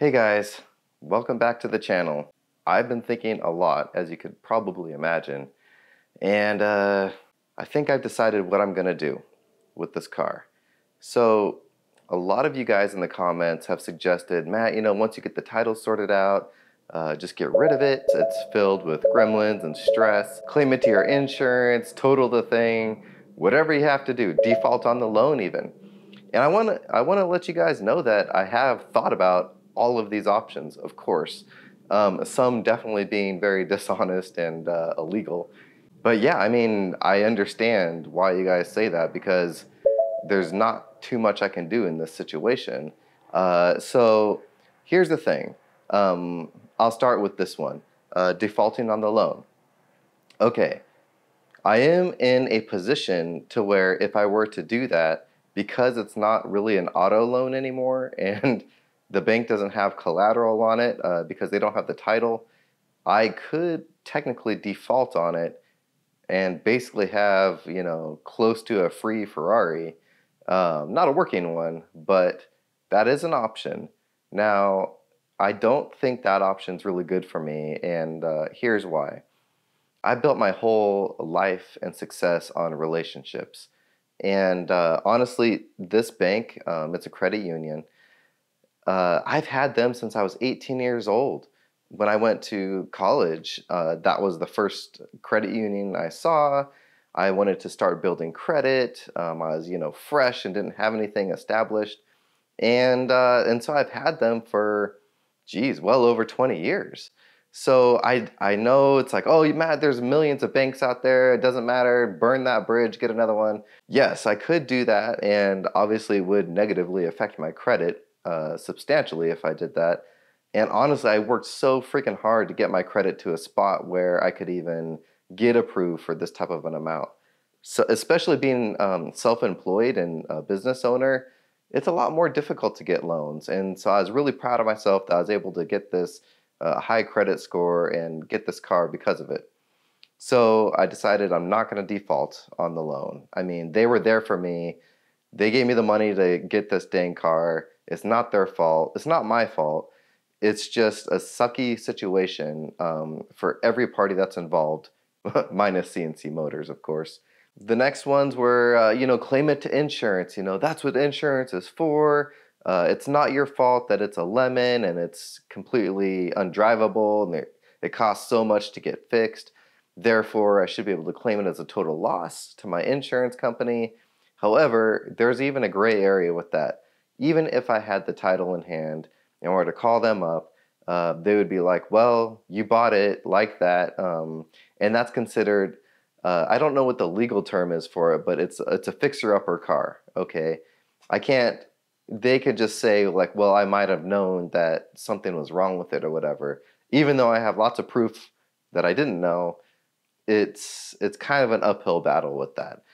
Hey guys, welcome back to the channel. I've been thinking a lot, as you could probably imagine, and I think I've decided what I'm gonna do with this car. So, a lot of you guys in the comments have suggested, Matt, once you get the title sorted out, just get rid of it. It's filled with gremlins and stress. Claim it to your insurance, total the thing, whatever you have to do, default on the loan even. And I wanna let you guys know that I have thought about all of these options, of course. Some definitely being very dishonest and illegal. But yeah, I mean, I understand why you guys say that because there's not too much I can do in this situation. So here's the thing. I'll start with this one, defaulting on the loan. Okay, I am in a position to where if I were to do that, because it's not really an auto loan anymore and the bank doesn't have collateral on it because they don't have the title, I could technically default on it and basically have, close to a free Ferrari. Not a working one, but that is an option. Now, I don't think that option's really good for me, and here's why. I built my whole life and success on relationships. And honestly, this bank, it's a credit union. I've had them since I was 18 years old. When I went to college, that was the first credit union I saw. I wanted to start building credit. I was, fresh and didn't have anything established. And so I've had them for, geez, well over 20 years. So I know it's like, oh, you mad? There's millions of banks out there. It doesn't matter. Burn that bridge, get another one. Yes, I could do that, and obviously would negatively affect my credit substantially if I did that. And honestly, I worked so freaking hard to get my credit to a spot where I could even get approved for this type of an amount. So especially being self-employed and a business owner, it's a lot more difficult to get loans. And so I was really proud of myself that I was able to get this high credit score and get this car because of it. So I decided I'm not going to default on the loan. I mean, they were there for me. They gave me the money to get this dang car. It's not their fault. It's not my fault. It's just a sucky situation for every party that's involved, minus CNC Motors, of course. The next ones were, claim it to insurance. That's what insurance is for. It's not your fault that it's a lemon and it's completely undrivable and it costs so much to get fixed. Therefore, I should be able to claim it as a total loss to my insurance company. However, there's even a gray area with that. Even if I had the title in hand and were to call them up, they would be like, well, you bought it like that. And that's considered, I don't know what the legal term is for it, but it's a fixer-upper car, okay? I can't, they could just say like, well, I might have known that something was wrong with it or whatever. Even though I have lots of proof that I didn't know, it's kind of an uphill battle with that.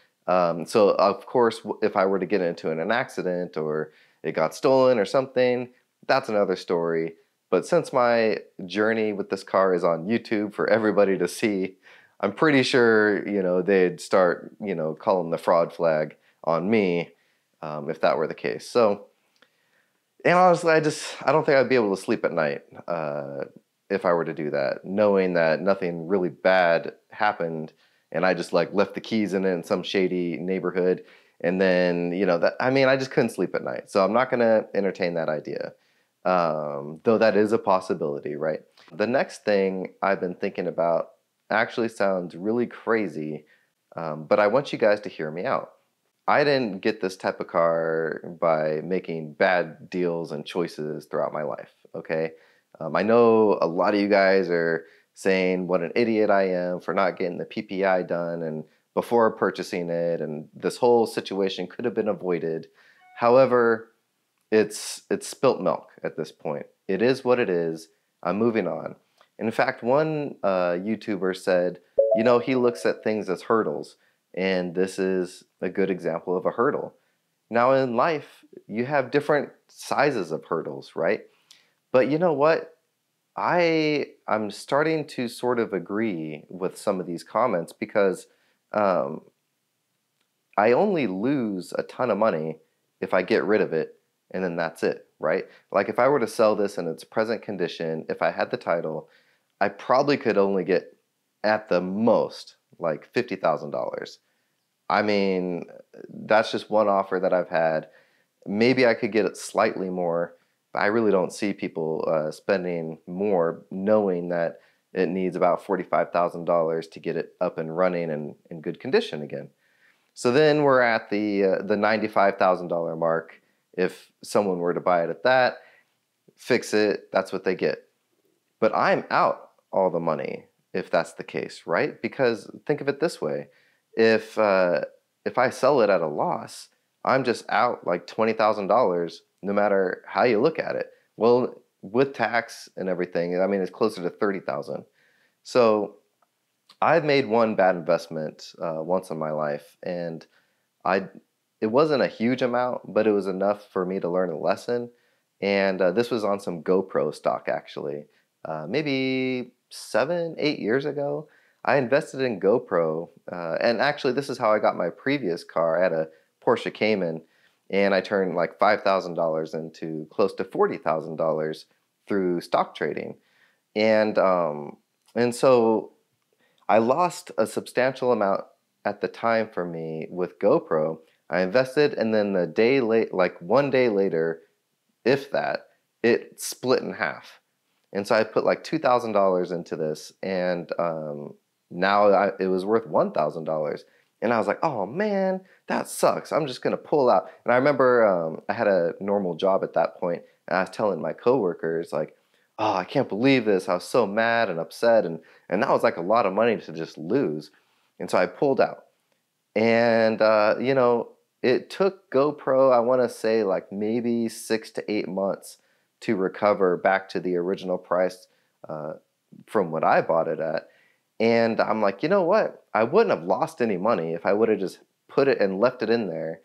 So of course, if I were to get into an accident or it got stolen or something, that's another story. But since my journey with this car is on YouTube for everybody to see, I'm pretty sure, they'd start, calling the fraud flag on me if that were the case. So, and honestly, I don't think I'd be able to sleep at night if I were to do that, knowing that nothing really bad happened and I just like left the keys in it in some shady neighborhood. And then, I just couldn't sleep at night. So I'm not going to entertain that idea. Though that is a possibility, right? The next thing I've been thinking about actually sounds really crazy, but I want you guys to hear me out. I didn't get this type of car by making bad deals and choices throughout my life, okay? I know a lot of you guys are saying what an idiot I am for not getting the PPI done and before purchasing it, and this whole situation could have been avoided. However, it's spilt milk at this point. It is what it is. I'm moving on. In fact, one YouTuber said, he looks at things as hurdles, and this is a good example of a hurdle. Now in life, you have different sizes of hurdles, right? But you know what? I'm starting to sort of agree with some of these comments because I only lose a ton of money if I get rid of it, and then that's it, right? Like if I were to sell this in its present condition, if I had the title, I probably could only get at the most like $50,000. I mean, that's just one offer that I've had. Maybe I could get it slightly more, but I really don't see people spending more, knowing that it needs about $45,000 to get it up and running and in good condition again. So then we're at the $95,000 mark. If someone were to buy it at that, fix it, that's what they get. But I'm out all the money if that's the case, right? Because think of it this way: if I sell it at a loss, I'm just out like $20,000, no matter how you look at it. Well, with tax and everything, I mean, it's closer to 30,000. So I've made one bad investment once in my life, and I it wasn't a huge amount, but it was enough for me to learn a lesson. And this was on some GoPro stock, actually. Maybe 7, 8 years ago, I invested in GoPro. And actually, this is how I got my previous car. I had a Porsche Cayman, and I turned like $5,000 into close to $40,000 through stock trading. And so I lost a substantial amount at the time for me with GoPro. I invested, and then the day late, like 1 day later, if that, it split in half. And so I put like $2,000 into this, and now it was worth $1,000. And I was like, oh man, that sucks. I'm just gonna pull out. And I remember I had a normal job at that point, and I was telling my coworkers like, oh, I can't believe this. I was so mad and upset, and that was like a lot of money to just lose. And so I pulled out. And it took GoPro, I want to say like maybe 6 to 8 months to recover back to the original price from what I bought it at. And I'm like, you know what? I wouldn't have lost any money if I would have just put it and left it in there.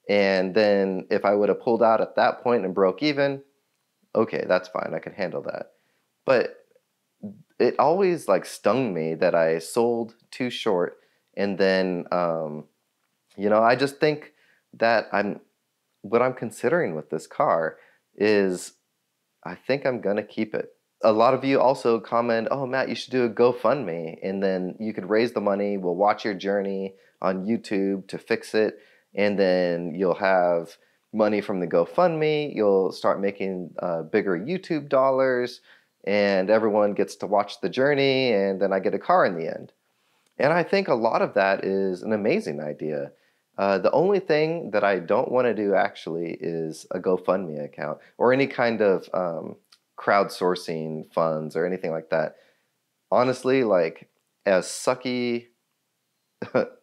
And then if I would have pulled out at that point and broke even, okay, that's fine. I can handle that. But it always like stung me that I sold too short. And then, I just think that what I'm considering with this car is I think I'm going to keep it. A lot of you also comment, oh, Matt, you should do a GoFundMe, and then you could raise the money. We'll watch your journey on YouTube to fix it, and then you'll have money from the GoFundMe. You'll start making bigger YouTube dollars, and everyone gets to watch the journey, and then I get a car in the end. And I think a lot of that is an amazing idea. The only thing that I don't want to do actually is a GoFundMe account or any kind of crowdsourcing funds or anything like that. Honestly, like as sucky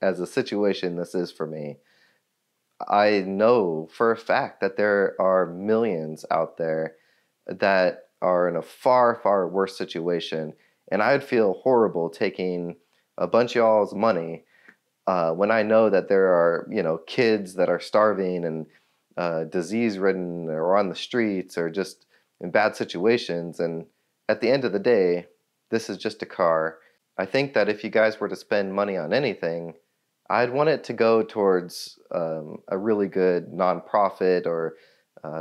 as a situation this is for me, I know for a fact that there are millions out there that are in a far, far worse situation. And I'd feel horrible taking a bunch of y'all's money when I know that there are, kids that are starving and disease-ridden or on the streets or just in bad situations. And at the end of the day, this is just a car. I think that if you guys were to spend money on anything, I'd want it to go towards a really good nonprofit or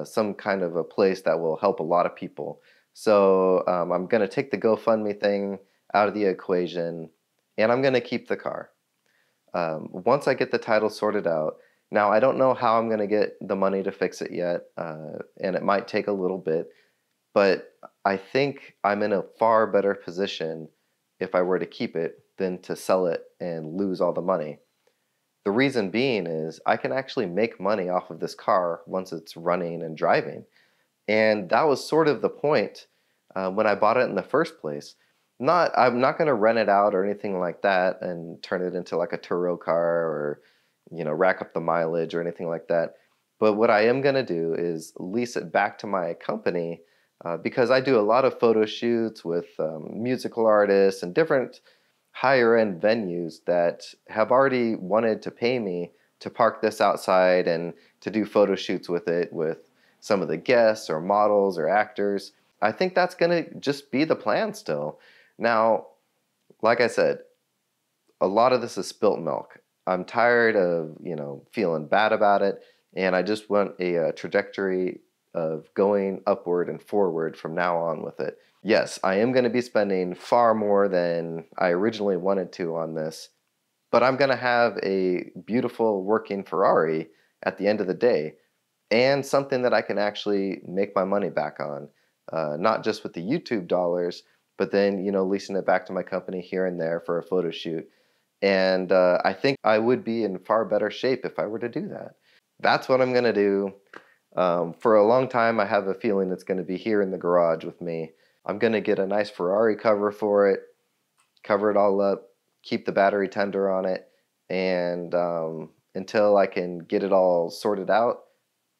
some kind of a place that will help a lot of people. So I'm going to take the GoFundMe thing out of the equation, and I'm going to keep the car. Once I get the title sorted out, now I don't know how I'm going to get the money to fix it yet, and it might take a little bit, but I think I'm in a far better position if I were to keep it than to sell it and lose all the money. The reason being is I can actually make money off of this car once it's running and driving. And that was sort of the point when I bought it in the first place. I'm not going to rent it out or anything like that and turn it into like a Turo car or, rack up the mileage or anything like that. But what I am going to do is lease it back to my company because I do a lot of photo shoots with musical artists and different higher end venues that have already wanted to pay me to park this outside and to do photo shoots with it with some of the guests or models or actors. I think that's going to just be the plan still. Now, like I said, a lot of this is spilt milk. I'm tired of, feeling bad about it, and I just want a trajectory of going upward and forward from now on with it. Yes, I am going to be spending far more than I originally wanted to on this, but I'm going to have a beautiful working Ferrari at the end of the day, and something that I can actually make my money back on, not just with the YouTube dollars, but then, leasing it back to my company here and there for a photo shoot. And I think I would be in far better shape if I were to do that. That's what I'm going to do. For a long time, I have a feeling it's going to be here in the garage with me. I'm going to get a nice Ferrari cover for it, cover it all up, keep the battery tender on it, and until I can get it all sorted out,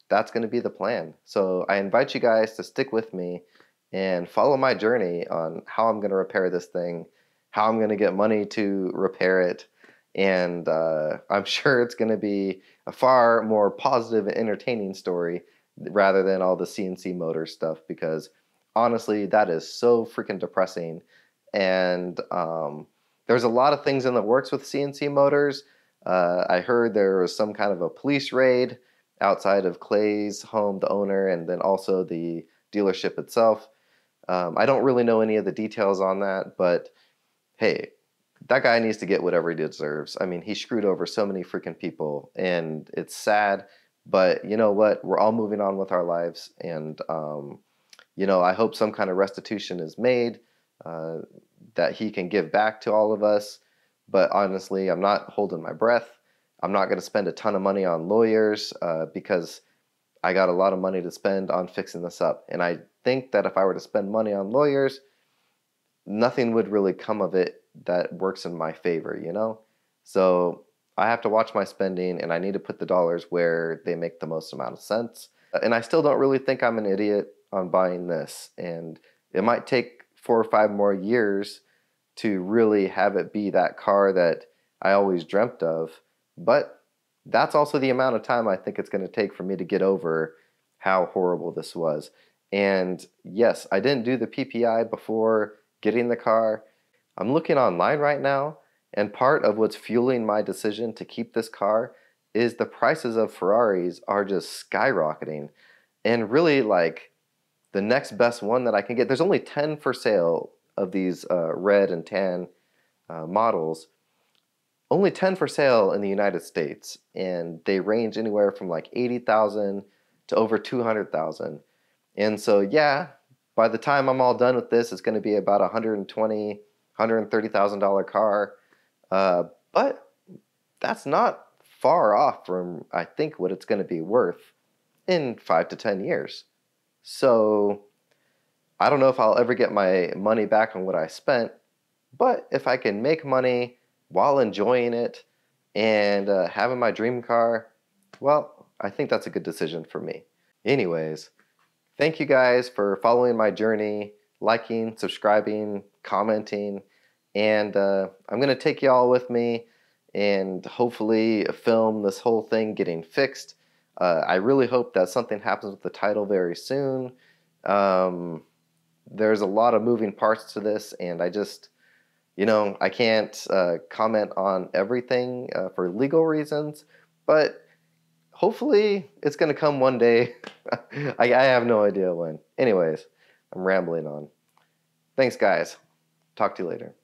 that's going to be the plan. So I invite you guys to stick with me and follow my journey on how I'm going to repair this thing, how I'm going to get money to repair it, and I'm sure it's going to be a far more positive and entertaining story rather than all the CNC Motors stuff, because honestly, that is so freaking depressing. And there's a lot of things in the works with CNC Motors. I heard there was some kind of a police raid outside of Clay's home, the owner, and then also the dealership itself. I don't really know any of the details on that, but hey, that guy needs to get whatever he deserves. I mean, he screwed over so many freaking people, and it's sad, but you know what? We're all moving on with our lives, and I hope some kind of restitution is made that he can give back to all of us. But honestly, I'm not holding my breath. I'm not going to spend a ton of money on lawyers because I got a lot of money to spend on fixing this up. And I think that if I were to spend money on lawyers, nothing would really come of it that works in my favor, So I have to watch my spending, and I need to put the dollars where they make the most amount of sense. And I still don't really think I'm an idiot on buying this. And it might take 4 or 5 more years to really have it be that car that I always dreamt of. But that's also the amount of time I think it's going to take for me to get over how horrible this was. And yes, I didn't do the PPI before getting the car. I'm looking online right now, and part of what's fueling my decision to keep this car is the prices of Ferraris are just skyrocketing. And really, like, the next best one that I can get, there's only 10 for sale of these red and tan models. Only 10 for sale in the United States, and they range anywhere from like 80,000 to over 200,000. And so, yeah, by the time I'm all done with this, it's going to be about $120,000, $130,000 car. But that's not far off from, I think, what it's going to be worth in 5 to 10 years. So I don't know if I'll ever get my money back on what I spent, but if I can make money while enjoying it and having my dream car, well, I think that's a good decision for me. Anyways, thank you guys for following my journey, liking, subscribing, commenting, and I'm going to take y'all with me and hopefully film this whole thing getting fixed. I really hope that something happens with the title very soon. There's a lot of moving parts to this, and I just, I can't comment on everything for legal reasons, but hopefully it's going to come one day. I have no idea when. Anyways, I'm rambling on. Thanks, guys. Talk to you later.